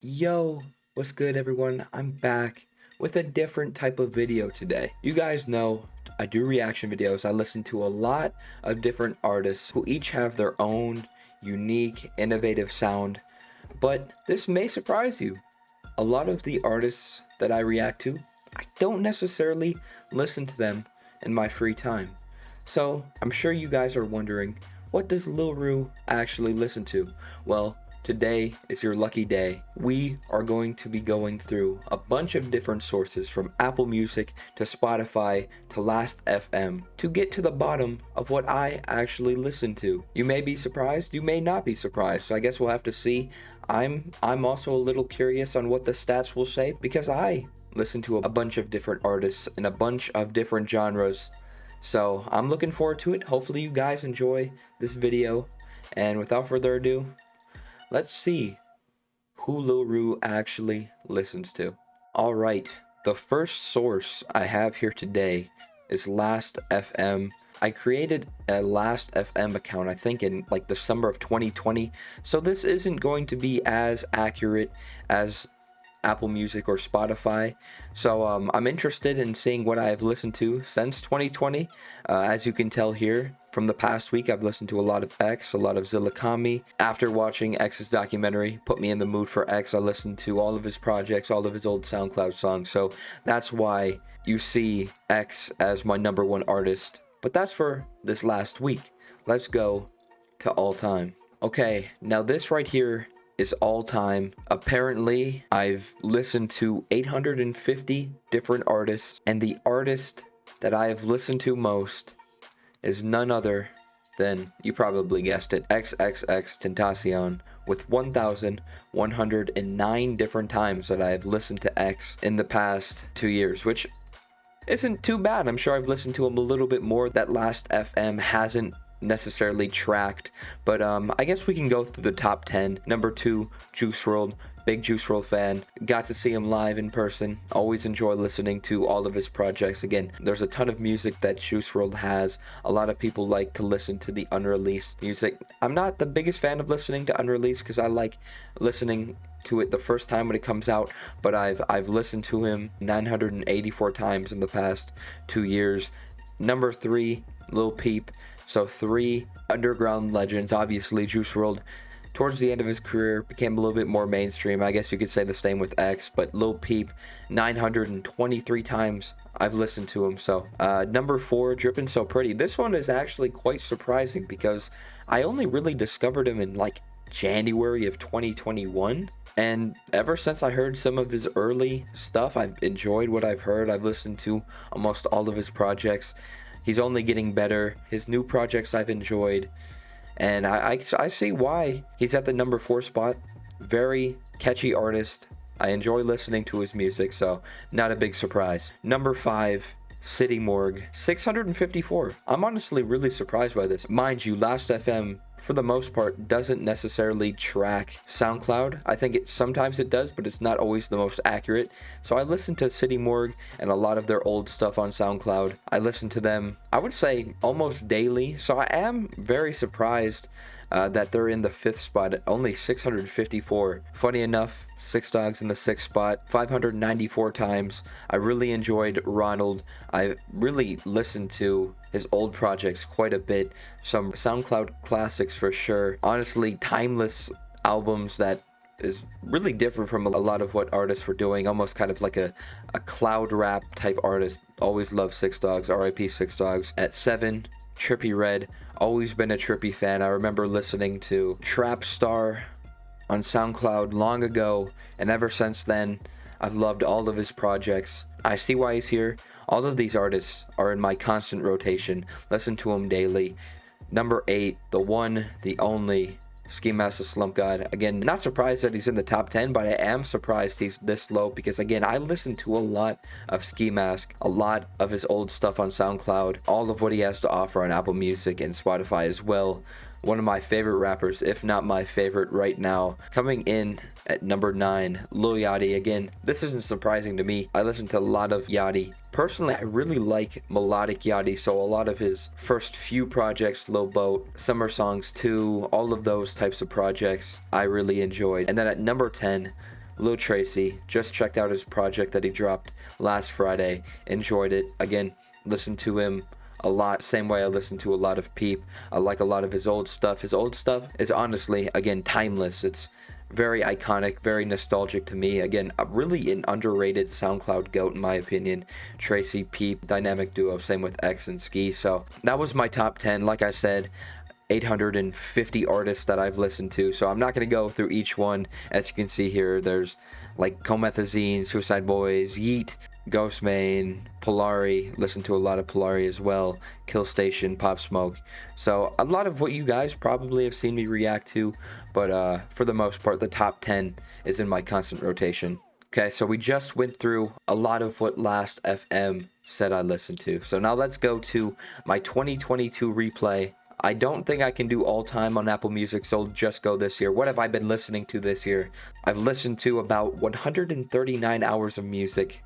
Yo, what's good everyone? I'm back with a different type of video today. You guys know I do reaction videos. I listen to a lot of different artists who each have their own unique, innovative sound, but this may surprise you. A lot of the artists that I react to, I don't necessarily listen to them in my free time. So I'm sure you guys are wondering, what does Lil Ru actually listen to? Well, today is your lucky day. We are going to be going through a bunch of different sources from Apple Music to Spotify to Lastfm to get to the bottom of what I actually listen to. You may be surprised, you may not be surprised, so I guess we'll have to see. I'm also a little curious on what the stats will say because I listen to a bunch of different artists in a bunch of different genres. So I'm looking forward to it. Hopefully you guys enjoy this video. And without further ado, let's see who Lil Ru actually listens to. Alright, the first source I have here today is Lastfm. I created a Lastfm account, I think in like the summer of 2020. So this isn't going to be as accurate as Apple Music or Spotify. So I'm interested in seeing what I've listened to since 2020. As you can tell here, from the past week, I've listened to a lot of X, a lot of Zillakami. After watching X's documentary, put me in the mood for X, I listened to all of his projects, all of his old SoundCloud songs. So that's why you see X as my #1 artist. But that's for this last week. Let's go to all time. Okay, now this right here is all time. Apparently, I've listened to 850 different artists, and the artist that I have listened to most is none other than, you probably guessed it, XXXTentacion, with 1,109 different times that I have listened to X in the past 2 years, which isn't too bad. I'm sure I've listened to him a little bit more. That Lastfm hasn't necessarily tracked, but I guess we can go through the top 10. Number 2, Juice WRLD. Big Juice WRLD fan. Got to see him live in person. Always enjoy listening to all of his projects. Again, there's a ton of music that Juice WRLD has. A lot of people like to listen to the unreleased music. I'm not the biggest fan of listening to unreleased because I like listening to it the first time when it comes out, but I've listened to him 984 times in the past 2 years. Number 3, Lil Peep. So 3 underground legends. Obviously, Juice WRLD, towards the end of his career, became a little bit more mainstream. I guess you could say the same with X, but Lil Peep, 923 times I've listened to him. So number 4, Drippin' So Pretty. This one is actually quite surprising because I only really discovered him in like January of 2021. And ever since I heard some of his early stuff, I've enjoyed what I've heard. I've listened to almost all of his projects. He's only getting better. His new projects I've enjoyed. And I see why he's at the number 4 spot. Very catchy artist. I enjoy listening to his music, so not a big surprise. Number 5, City Morgue, 654. I'm honestly really surprised by this. Mind you, Lastfm, for the most part, doesn't necessarily track SoundCloud. I think sometimes it does, but it's not always the most accurate. So I listen to City Morgue and a lot of their old stuff on SoundCloud. I listen to them, I would say, almost daily. So I am very surprised that they're in the 5th spot at only 654. Funny enough, Six Dogs in the 6th spot, 594 times. I really enjoyed Ronald. I really listened to his old projects quite a bit. Some SoundCloud classics for sure. Honestly, timeless albums that is really different from a lot of what artists were doing. Almost kind of like a cloud rap type artist. Always loved Six Dogs, RIP Six Dogs. At 7, Trippie Redd. Always been a Trippie fan. I remember listening to Trap Star on SoundCloud long ago, and ever since then, I've loved all of his projects. I see why he's here. All of these artists are in my constant rotation. Listen to them daily. Number 8, the one, the only, Ski Mask the Slump God. Again, not surprised that he's in the top 10, but I am surprised he's this low because, again, I listen to a lot of Ski Mask, a lot of his old stuff on SoundCloud, all of what he has to offer on Apple Music and Spotify as well. One of my favorite rappers, if not my favorite right now. Coming in at number 9, Lil Yachty. Again, this isn't surprising to me. I listen to a lot of Yachty. Personally, I really like melodic Yachty, so a lot of his first few projects, Low Boat, Summer Songs 2, all of those types of projects I really enjoyed. And then at number 10, Lil Tracy. Just checked out his project that he dropped last Friday. Enjoyed it. Again, listened to him a lot, same way I listen to a lot of Peep. I like a lot of his old stuff. His old stuff is honestly, again, timeless. It's very iconic, very nostalgic to me. Again, really an underrated SoundCloud goat in my opinion. Tracy, Peep, dynamic duo, same with X and Ski. So that was my top 10. Like I said, 850 artists that I've listened to, so I'm not going to go through each one. As you can see here, there's like Comethazine, Suicide Boys, Yeet, Ghostmane, Polari, listen to a lot of Polari as well, Kill Station, Pop Smoke. So a lot of what you guys probably have seen me react to, but for the most part, the top 10 is in my constant rotation. Okay, so we just went through a lot of what Lastfm said I listened to. So now let's go to my 2022 replay. I don't think I can do all time on Apple Music, so I'll just go this year. What have I been listening to this year? I've listened to about 139 hours of music.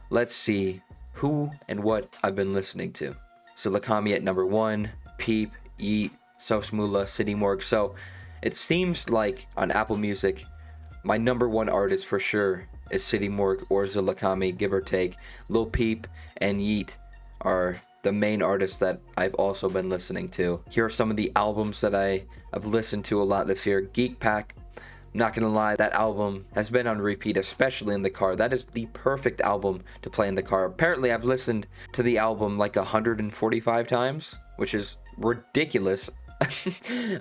Let's see who and what I've been listening to. Silicami at number 1, Peep, Yeet, Sosmula, City Morgue. So it seems like on Apple Music, my number 1 artist for sure is City Morgue or Silicami, give or take. Lil Peep and Yeet are the main artists that I've also been listening to. Here are some of the albums that I have listened to a lot this year. Geek Pack. I'm not gonna lie, that album has been on repeat, especially in the car. That is the perfect album to play in the car. Apparently, I've listened to the album like 145 times, which is ridiculous.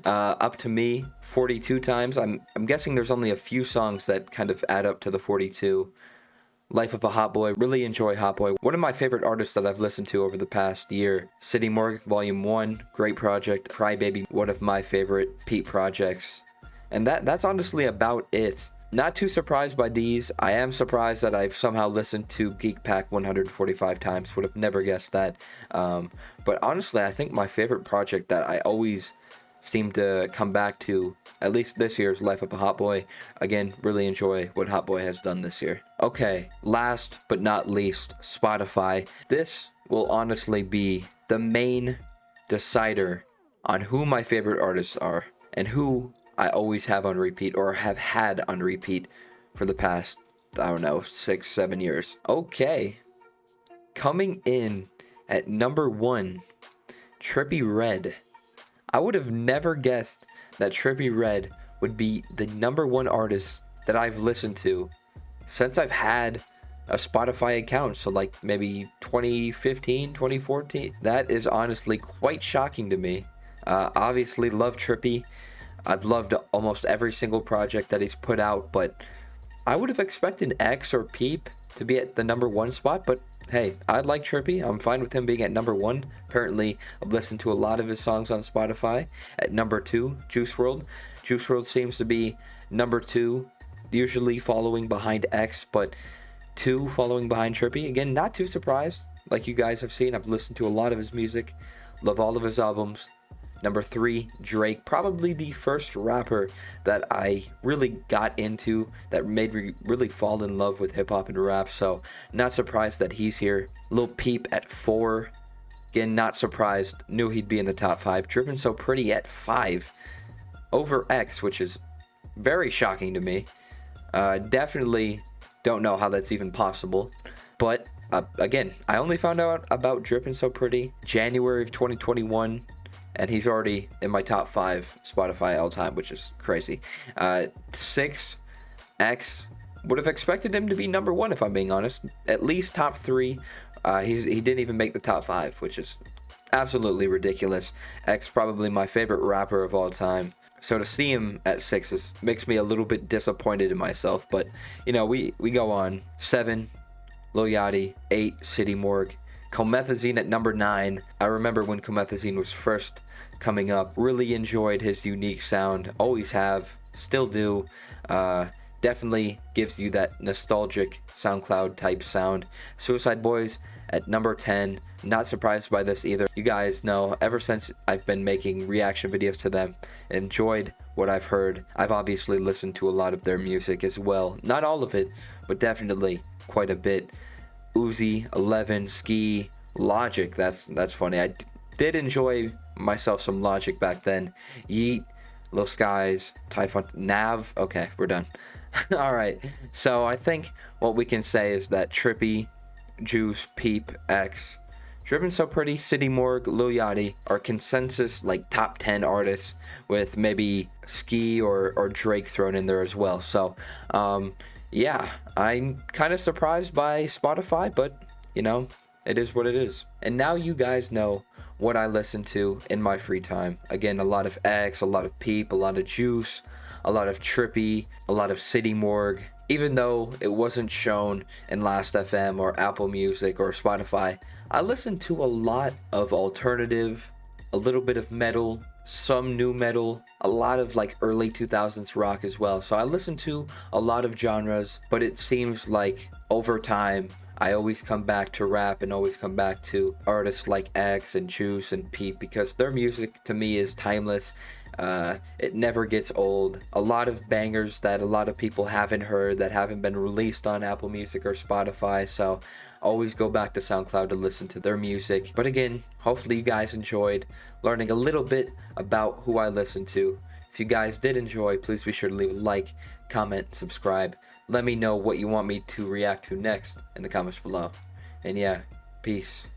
Up to me, 42 times. I'm guessing there's only a few songs that kind of add up to the 42. Life of a Hot Boy. Really enjoy Hot Boy. One of my favorite artists that I've listened to over the past year. City Morgue Volume 1. Great project. Crybaby. One of my favorite Pete projects. And that's honestly about it. Not too surprised by these. I am surprised that I've somehow listened to Geek Pack 145 times. Would have never guessed that. But honestly, I think my favorite project that I always seem to come back to, at least this year's Life of a Hot Boy. Again, really enjoy what Hot Boy has done this year. Okay, last but not least, Spotify. This will honestly be the main decider on who my favorite artists are and who I always have on repeat or have had on repeat for the past, I don't know, 6-7 years. Okay, coming in at number 1, Trippie Redd. I would have never guessed that Trippie Redd would be the number 1 artist that I've listened to since I've had a Spotify account. So like maybe 2015, 2014. That is honestly quite shocking to me. Obviously love Trippie. I've loved almost every single project that he's put out, but I would have expected X or Peep to be at the number 1 spot, but hey, I like Trippie. I'm fine with him being at number 1. Apparently, I've listened to a lot of his songs on Spotify. At number 2, Juice WRLD. Juice WRLD seems to be number 2, usually following behind X, but 2 following behind Trippie. Again, not too surprised. Like you guys have seen, I've listened to a lot of his music. Love all of his albums. Number 3, Drake. Probably the first rapper that I really got into, that made me really fall in love with hip-hop and rap, so not surprised that he's here. Lil Peep at 4. Again, not surprised. Knew he'd be in the top 5. Drippin' So Pretty at 5. Over X, which is very shocking to me. Definitely don't know how that's even possible. But, again, I only found out about Drippin' So Pretty January of 2021. And he's already in my top 5 Spotify all time, which is crazy. 6, X. Would have expected him to be number 1 if I'm being honest. At least top 3. He didn't even make the top 5, which is absolutely ridiculous. X probably my favorite rapper of all time. So to see him at 6 makes me a little bit disappointed in myself. But, you know, we go on. 7, Lil Yachty. 8, City Morgue. Comethazine at number 9. I remember when Comethazine was first coming up. Really enjoyed his unique sound. Always have. Still do. Definitely gives you that nostalgic SoundCloud type sound. Suicide Boys at number 10. Not surprised by this either. You guys know, ever since I've been making reaction videos to them, enjoyed what I've heard. I've obviously listened to a lot of their music as well. Not all of it, but definitely quite a bit. Uzi, 11, Ski, Logic. That's funny. I did enjoy myself some Logic back then. Yeet, Lil Skies, Typhon, Nav. Okay, we're done. All right. So I think what we can say is that Trippy, Juice, Peep, X, Driven So Pretty, City Morgue, Lil Yachty are consensus like top 10 artists, with maybe Ski or Drake thrown in there as well. So, yeah, I'm kind of surprised by Spotify, but you know, it is what it is. And now you guys know what I listen to in my free time. Again, a lot of X, a lot of Peep, a lot of Juice, a lot of Trippy, a lot of City Morgue. Even though it wasn't shown in Last.fm or Apple Music or Spotify, I listen to a lot of alternative, a little bit of metal, some new metal, a lot of like early 2000s rock as well. So I listen to a lot of genres, but it seems like over time I always come back to rap and always come back to artists like X and Juice and Peep, because their music to me is timeless. It never gets old. A lot of bangers that a lot of people haven't heard, that haven't been released on Apple Music or Spotify, so always go back to SoundCloud to listen to their music. But again, hopefully you guys enjoyed learning a little bit about who I listen to. If you guys did enjoy, please be sure to leave a like, comment, subscribe. Let me know what you want me to react to next in the comments below. And yeah, peace.